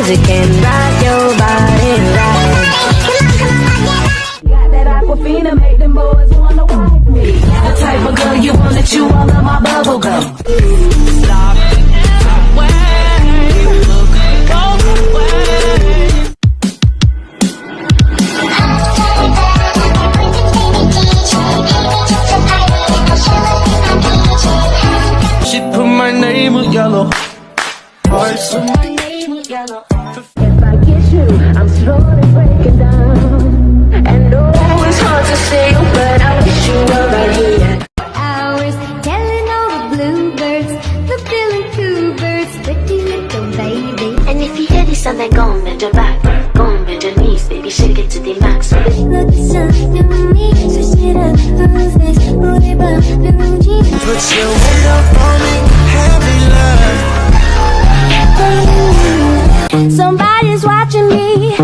music can rock your body right. Got that Aquafina, make them boys wanna wife me. The type of girl you wanna chew all of my bubble gum. Stop. She put my name with yellow. If I kiss you, I'm slowly breaking down. And oh, it's hard to say, but I wish you were right here. Hours telling all the bluebirds, the billy coo birds, pretty little baby. And if you hear this song, then go on, bend your back, go on, bend your knees, baby, shake it to the max. Look something me, switch it up, who's this? Booty bump, new jeans. Put your weight up on me, heavy love. Somebody's watching me.